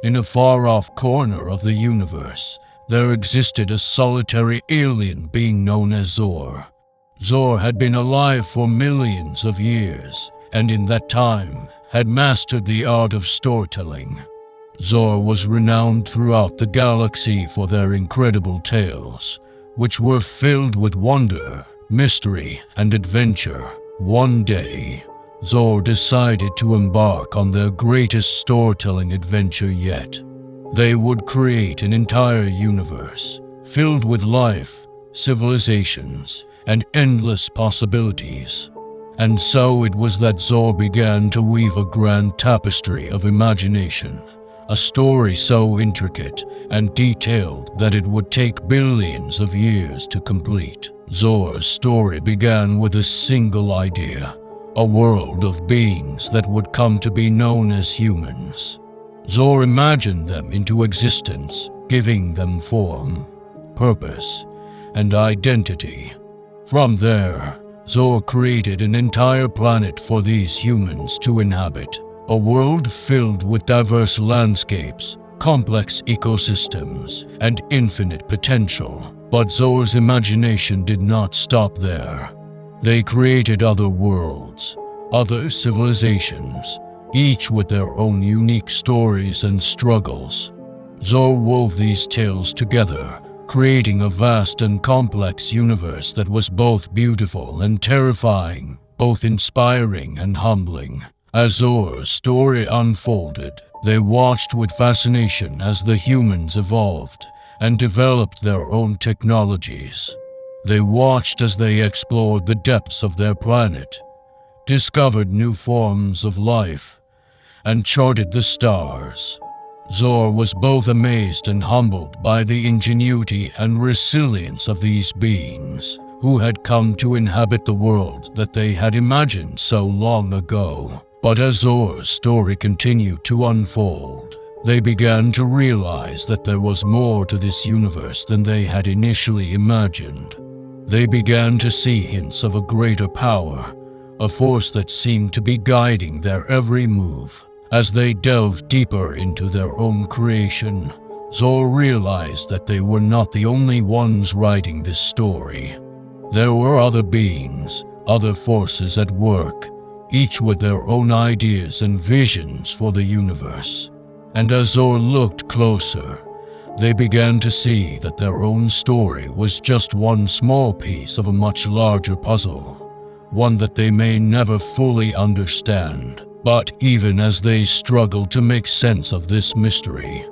In a far-off corner of the universe, there existed a solitary alien being known as Zor. Zor had been alive for millions of years, and in that time had mastered the art of storytelling. Zor was renowned throughout the galaxy for their incredible tales, which were filled with wonder, mystery, and adventure. One day, Zor decided to embark on their greatest storytelling adventure yet. They would create an entire universe, filled with life, civilizations, and endless possibilities. And so it was that Zor began to weave a grand tapestry of imagination, a story so intricate and detailed that it would take billions of years to complete. Zor's story began with a single idea, a world of beings that would come to be known as humans. Zor imagined them into existence, giving them form, purpose, and identity. From there, Zor created an entire planet for these humans to inhabit, a world filled with diverse landscapes, complex ecosystems, and infinite potential. But Zor's imagination did not stop there. They created other worlds, other civilizations, each with their own unique stories and struggles. Zor wove these tales together, creating a vast and complex universe that was both beautiful and terrifying, both inspiring and humbling. As Zor's story unfolded, they watched with fascination as the humans evolved and developed their own technologies. They watched as they explored the depths of their planet, discovered new forms of life, and charted the stars. Zor was both amazed and humbled by the ingenuity and resilience of these beings, who had come to inhabit the world that they had imagined so long ago. But as Zor's story continued to unfold, they began to realize that there was more to this universe than they had initially imagined. They began to see hints of a greater power, a force that seemed to be guiding their every move. As they delved deeper into their own creation, Zor realized that they were not the only ones writing this story. There were other beings, other forces at work, each with their own ideas and visions for the universe. And as Zor looked closer, they began to see that their own story was just one small piece of a much larger puzzle, one that they may never fully understand. But even as they struggled to make sense of this mystery,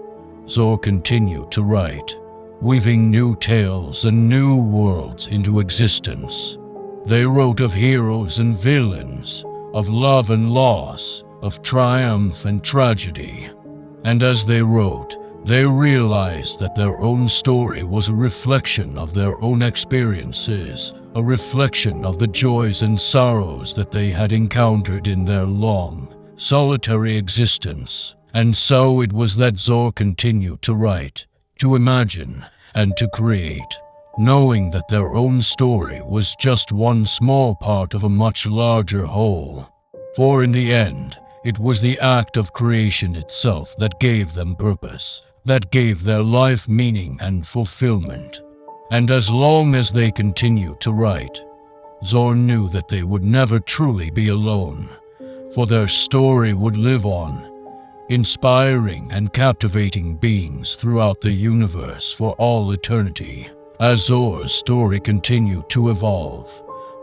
Zor continued to write, weaving new tales and new worlds into existence. They wrote of heroes and villains, of love and loss, of triumph and tragedy. And as they wrote, they realized that their own story was a reflection of their own experiences, a reflection of the joys and sorrows that they had encountered in their long, solitary existence. And so it was that Zor continued to write, to imagine, and to create, knowing that their own story was just one small part of a much larger whole. For in the end, it was the act of creation itself that gave them purpose, that gave their life meaning and fulfillment. And as long as they continued to write, Zor knew that they would never truly be alone, for their story would live on, inspiring and captivating beings throughout the universe for all eternity. As Zor's story continued to evolve,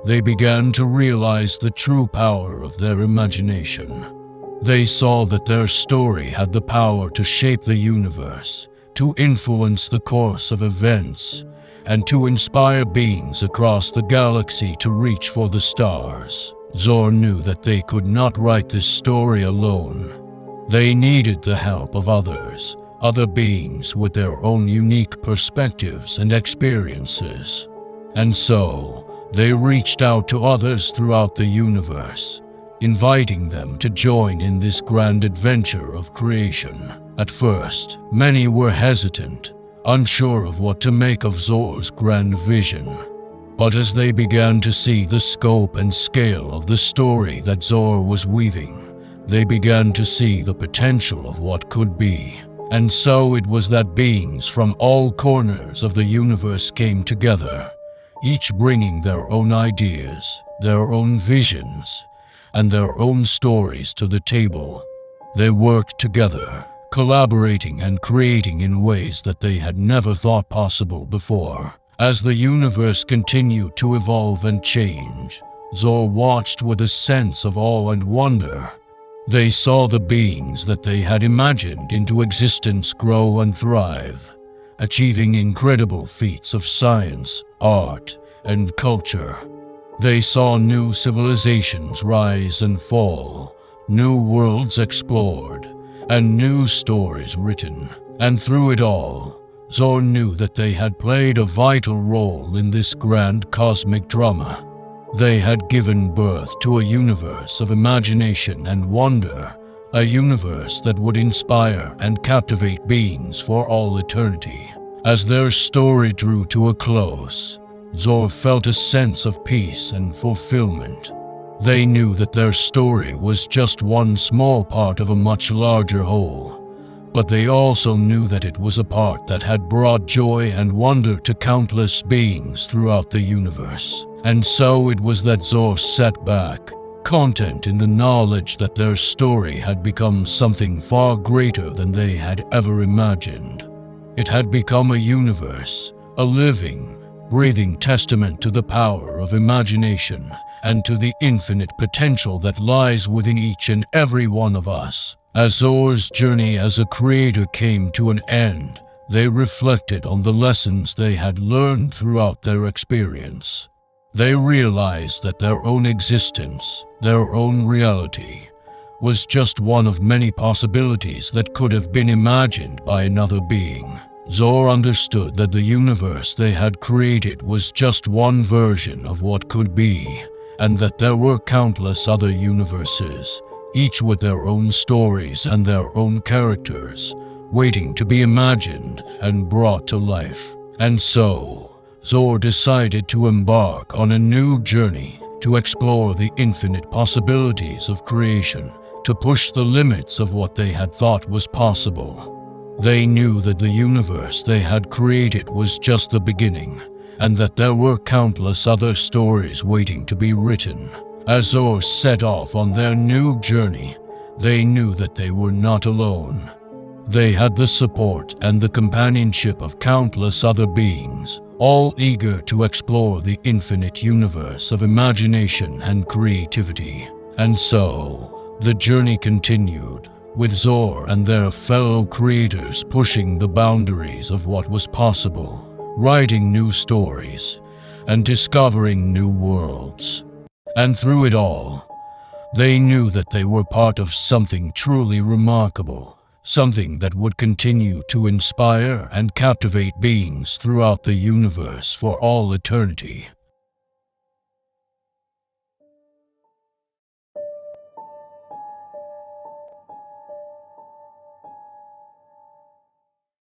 they began to realize the true power of their imagination. They saw that their story had the power to shape the universe, to influence the course of events, and to inspire beings across the galaxy to reach for the stars. Zor knew that they could not write this story alone. They needed the help of others, other beings with their own unique perspectives and experiences. And so, they reached out to others throughout the universe, inviting them to join in this grand adventure of creation. At first, many were hesitant, unsure of what to make of Zor's grand vision. But as they began to see the scope and scale of the story that Zor was weaving, they began to see the potential of what could be. And so it was that beings from all corners of the universe came together, each bringing their own ideas, their own visions, and their own stories to the table. They worked together, collaborating and creating in ways that they had never thought possible before. As the universe continued to evolve and change, Zor watched with a sense of awe and wonder. They saw the beings that they had imagined into existence grow and thrive, achieving incredible feats of science, art, and culture. They saw new civilizations rise and fall, new worlds explored, and new stories written. And through it all, Zor knew that they had played a vital role in this grand cosmic drama. They had given birth to a universe of imagination and wonder, a universe that would inspire and captivate beings for all eternity. As their story drew to a close, Zor felt a sense of peace and fulfillment. They knew that their story was just one small part of a much larger whole, but they also knew that it was a part that had brought joy and wonder to countless beings throughout the universe. And so it was that Zor sat back, content in the knowledge that their story had become something far greater than they had ever imagined. It had become a universe, a living, breathing testament to the power of imagination and to the infinite potential that lies within each and every one of us. As Zor's journey as a creator came to an end, they reflected on the lessons they had learned throughout their experience. They realized that their own existence, their own reality, was just one of many possibilities that could have been imagined by another being. Zor understood that the universe they had created was just one version of what could be, and that there were countless other universes, each with their own stories and their own characters, waiting to be imagined and brought to life. And so, Zor decided to embark on a new journey to explore the infinite possibilities of creation, to push the limits of what they had thought was possible. They knew that the universe they had created was just the beginning, and that there were countless other stories waiting to be written. As Zor set off on their new journey, they knew that they were not alone. They had the support and the companionship of countless other beings, all eager to explore the infinite universe of imagination and creativity. And so, the journey continued, with Zor and their fellow creators pushing the boundaries of what was possible, writing new stories, and discovering new worlds. And through it all, they knew that they were part of something truly remarkable, something that would continue to inspire and captivate beings throughout the universe for all eternity.